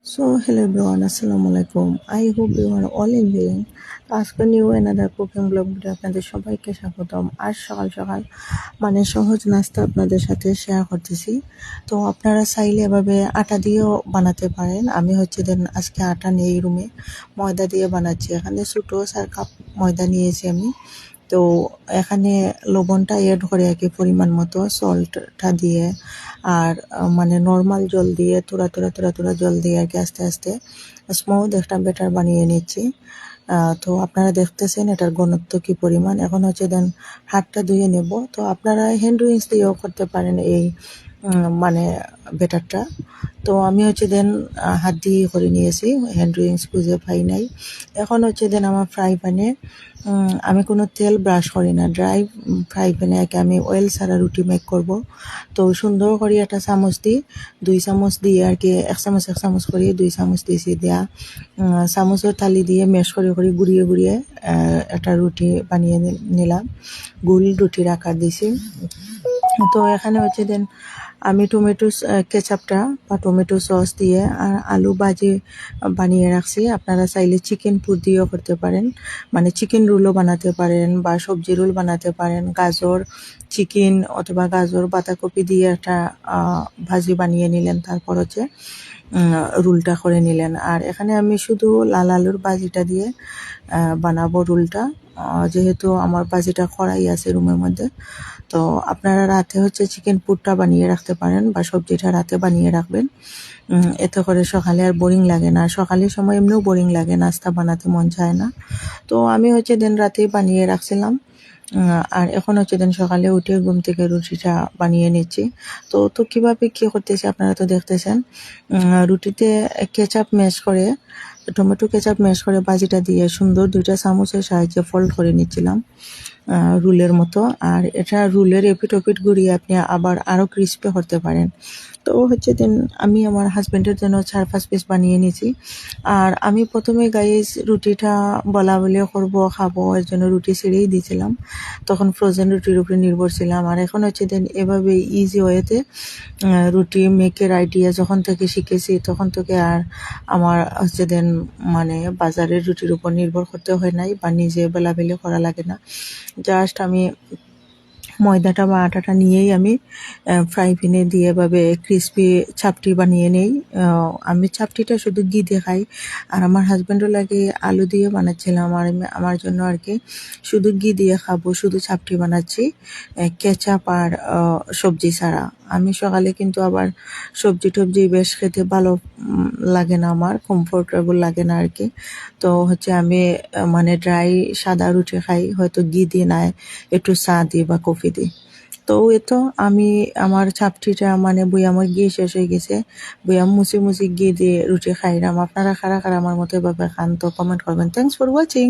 So hello everyone, assalamu alaikum. I hope you are all enjoying. তো আজকে new another cooking blog video আপনাদের সবাইকে স্বাগতম। আজ সকাল সকাল সহজ নাস্তা আপনাদের সাথে শেয়ার করতেছি। তো আপনারা চাইলে এভাবে আটা দিয়েও বানাতে পারেন। আমি দেন আজকে আটা নেই রুমে, ময়দা দিয়ে বানাচ্ছি। এখানে ছোটো 4 কাপ ময়দা নিয়েছি আমি। তো এখানে লবণটা এড করে আর কি পরিমাণ মতো, সল্টটা দিয়ে আর নর্মাল জল দিয়ে তোরা জল দিয়ে আর কি আস্তে আস্তে স্মুথ একটা ব্যাটার বানিয়ে নিচ্ছি। তো আপনারা দেখতেছেন এটার ঘনত্ব কি পরিমাণ। এখন দেন হাতটা ধুয়ে নেব। তো আপনারা হ্যান্ড উইংস দিয়েও করতে পারেন এই ব্যাটারটা। তো আমি দেন হাত দিয়ে করে নিয়েছি, হ্যান্ড উইংস খুঁজে পাই নাই। এখন দেন আমার ফ্রাই প্যানে আমি কোনো তেল ব্রাশ করি না, ড্রাই ফ্রাই প্যানে আমি অয়েল ছাড়া রুটি মেক করব। তো সুন্দর করে একটা চামচ দিই, 2 চামচ দিয়ে আর কি এক চামচ করে 2 চামচ দিয়েছি, দেয়া চামচের থালি দিয়ে মেশ করে ঘুরিয়ে একটা রুটি বানিয়ে নিলাম, গোল রুটির আকার দিছি। তো এখানে দেন আমি টমেটো কেচাপটা বা টমেটো সস দিয়ে আর আলু ভাজি বানিয়ে রাখছি। আপনারা চাইলে চিকেন পুর দিয়েও করতে পারেন, চিকেন রোলও বানাতে পারেন বা সবজি রোল বানাতে পারেন। গাজর চিকেন অথবা গাজর বাঁধাকপি দিয়ে একটা ভাজি বানিয়ে নিলেন, তারপর রোলটা করে নিলেন। আর এখানে আমি শুধু লাল আলুর ভাজিটা দিয়ে বানাবো রোলটা, যেহেতু আমার ভাজিটা কড়াই আছে রুমের মধ্যে। তো আপনারা রাতে চিকেন পুরটা বানিয়ে রাখতে পারেন বা সবজিটা রাতে বানিয়ে রাখবেন, এতে করে সকালে আর বোরিং লাগে না। সকালের সময় এমনিও বোরিং লাগে, নাস্তা বানাতে মন চায় না। তো আমি দেন রাতেই বানিয়ে রাখছিলাম। আর এখন দেন সকালে উঠে ঘুম থেকে রুটিটা বানিয়ে নিচ্ছি। তো কীভাবে কী করতেছি আপনারা তো দেখতেছেন। রুটিতে কেচাপ ম্যাশ করে, টমেটো কেচাপ ম্যাশ করে ভাজিটা দিয়ে সুন্দর 2টা চামচের সাহায্যে ফোল্ড করে নিচ্ছিলাম রুলের মতো। আর এটা রুলের এপিট ওপিট ঘুরিয়ে আপনি আবার আরও ক্রিস্পি করতে পারেন। তো দেন আমি আমার হাজব্যান্ডের জন্য 4-5 পিস বানিয়ে নিয়েছি। আর আমি প্রথমে গাইস রুটিটা বলা বলে করবো খাবো, এর জন্য রুটি ছেড়েই দিয়েছিলাম, তখন ফ্রোজেন রুটির উপরে নির্ভর ছিলাম। আর এখন দেন এভাবে ইজি ওয়েতে রুটি মেকের আইডিয়া যখন থেকে শিখেছি তখন থেকে আর আমার দেন বাজারের রুটির উপর নির্ভর করতে হয় নাই বা নিজে বেলাবেলি করা লাগে না। জাস্ট আমি ময়দাটা বা আটাটা নিয়েই আমি ফ্রাই প্যানে দিয়ে এভাবে ক্রিস্পি চাপটি বানিয়ে নেই। আমি চাপটিটা শুধু ঘি দিয়ে খাই, আর আমার হাজব্যান্ডও লাগে আলু দিয়ে বানাচ্ছিলাম, আর আমার জন্য আর কি শুধু ঘি দিয়ে খাবো, শুধু চাপটি বানাচ্ছি কেচাপ আর সবজি ছাড়া। আমি সকালে কিন্তু আবার সবজি টবজি বেশ খেতে ভালো লাগে না, আমার কমফোর্টেবল লাগে না আর কি। তো আমি ড্রাই সাদা রুটি খাই, হয়তো ঘি দিয়ে নাই একটু চা দিই বা কফি দিই। তো আমি আমার চাপটিটা বয়ামের ঘি শেষ হয়ে গেছে, বয়াম মুছি ঘি দিয়ে রুটি খাইলাম। আপনারা কারা আমার মতো এভাবে খান? তো কমেন্ট করবেন। Thanks for watching.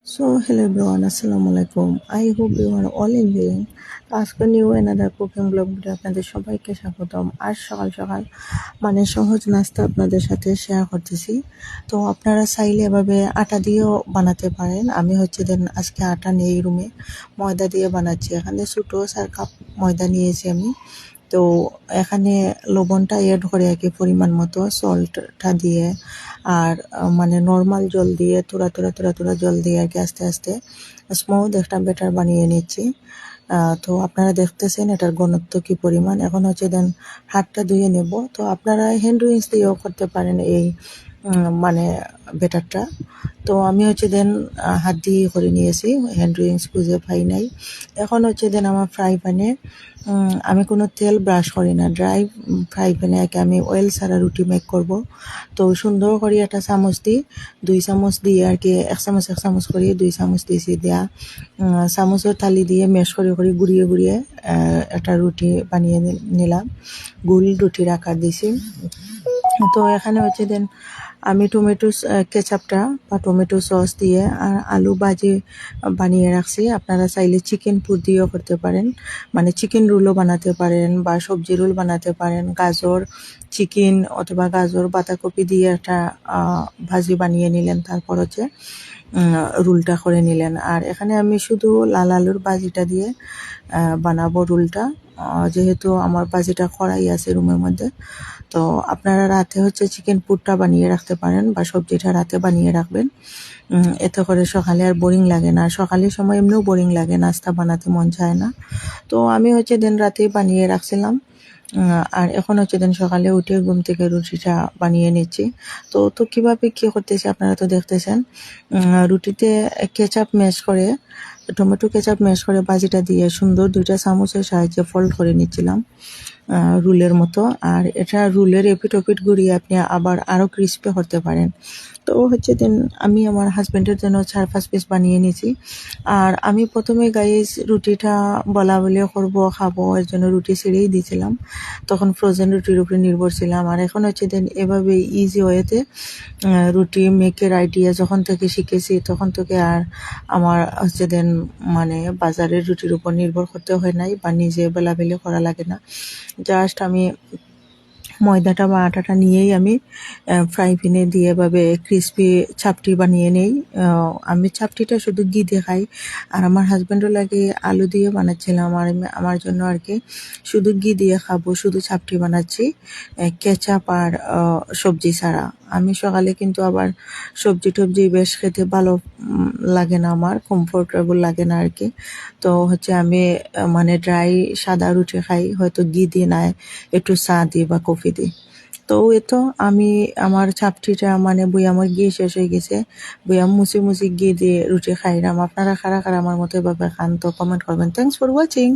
So hello everyone, assalamu alaikum. I hope you are all enjoying. তো আজকে new another cooking blog video আপনাদের সবাইকে স্বাগতম। আজ সকাল সকাল সহজ নাস্তা আপনাদের সাথে শেয়ার করতেছি। তো আপনারা চাইলে এভাবে আটা দিয়েও বানাতে পারেন। আমি দেন আজকে আটা নেই রুমে, ময়দা দিয়ে বানাচ্ছি। এখানে ছোটো 4 কাপ ময়দা নিয়েছি আমি। তো এখানে লবণটা এড করে আর কি পরিমাণ মতো, সল্টটা দিয়ে আর নর্মাল জল দিয়ে তোরা জল দিয়ে আর কি আস্তে আস্তে স্মুথ একটা ব্যাটার বানিয়ে নিচ্ছি। তো আপনারা দেখতেছেন এটার ঘনত্ব কি পরিমাণ। এখন দেন হাতটা ধুয়ে নেব। তো আপনারা হ্যান্ড উইংস দিয়েও করতে পারেন এই ব্যাটারটা। তো আমি দেন হাত দিয়ে করে নিয়েছি, হ্যান্ড উইংস খুঁজে পাই নাই। এখন দেন আমার ফ্রাই প্যানে আমি কোনো তেল ব্রাশ করি না, ড্রাই ফ্রাই প্যানে আমি অয়েল ছাড়া রুটি মেক করব। তো সুন্দর করে একটা চামচ দিই, 2 চামচ দিয়ে আর কি এক চামচ করে 2 চামচ দিয়েছি, দেয়া চামচের থালি দিয়ে মেশ করে ঘুরিয়ে একটা রুটি বানিয়ে নিলাম, গোল রুটির আকার দিছি। তো এখানে দেন আমি টমেটো কেচাপটা বা টমেটো সস দিয়ে আর আলু ভাজি বানিয়ে রাখছি। আপনারা চাইলে চিকেন পুর দিয়েও করতে পারেন, চিকেন রোলও বানাতে পারেন বা সবজি রোল বানাতে পারেন। গাজর চিকেন অথবা গাজর বাঁধাকপি দিয়ে একটা ভাজি বানিয়ে নিলেন, তারপর রোলটা করে নিলেন। আর এখানে আমি শুধু লাল আলুর ভাজিটা দিয়ে বানাবো রোলটা, যেহেতু আমার ভাজিটা কড়াই আছে রুমের মধ্যে। তো আপনারা রাতে হচ্ছে চিকেন পুরটা বানিয়ে রাখতে পারেন বা সবজিটা রাতে বানিয়ে রাখবেন। এতে করে সকালে আর বোরিং লাগে না। সকালের সময় এমনিও বোরিং লাগে, নাস্তা বানাতে মন চায় না। তো আমি হচ্ছে দিন রাতেই বানিয়ে রাখছিলাম। আর এখন হচ্ছে দিন সকালে উঠে ঘুম থেকে রুটিটা বানিয়ে নিচ্ছি। তো কিভাবে কি করতেছি আপনারা তো দেখতেছেন। রুটিতে কেচাপ ম্যাশ করে, টমেটো কেচাপ ম্যাশ করে ভাজিটা দিয়ে সুন্দর ২ টা চামচের সাহায্যে ফোল্ড করে নিচ্ছিলাম রুলের মতো। আর এটা রুলের এপিঠ ওপিঠ ঘুরিয়ে আপনি আবার আরও ক্রিস্পি করতে পারেন। তো হচ্ছে দেন আমি আমার হাজব্যান্ডের জন্য ৪-৫ পিস বানিয়ে নিয়েছি। আর আমি প্রথমে গাইস রুটিটা বলা বলি করবো খাবো এর জন্য রুটি ছেড়েই দিয়েছিলাম। তখন ফ্রোজেন রুটির উপরে নির্ভর ছিলাম। আর এখন হচ্ছে দেন এভাবে ইজি ওয়েতে রুটি মেকের আইডিয়া যখন থেকে শিখেছি তখন থেকে আর আমার হচ্ছে দেন মানে বাজারের রুটির উপর নির্ভর করতে হয় নাই বা নিজে বেলাবেলি করা লাগে না। জাস্ট আমি ময়দাটা বা আটাটা নিয়েই আমি ফ্রাই প্যানে দিয়ে এভাবে ক্রিসপি চাপটি বানিয়ে নেই। আমি চাপটিটা শুধু ঘি দিয়ে খাই। আর আমার হাজব্যান্ডও লাগে আলু দিয়ে বানাচ্ছিলাম। আর আমার জন্য আর কি শুধু ঘি দিয়ে খাবো, শুধু চাপটি বানাচ্ছি কেচাপ আর সবজি ছাড়া। আমি সকালে কিন্তু আবার সবজি টবজি বেশ খেতে ভালো লাগে না, আমার কমফোর্টেবল লাগে না আর কি। তো হচ্ছে আমি মানে ড্রাই সাদা রুটি খাই, হয়তো ঘি দিয়ে নাই একটু চা দিই বা কফি দিই। তো এই তো আমি আমার চাপটিটা মানে বয়ামের ঘি শেষ হয়ে গেছে, বয়াম মুছি ঘি দিয়ে রুটি খাইলাম। আপনারা কারা কারা আমার মতো এভাবে খান তো কমেন্ট করবেন। Thanks for watching.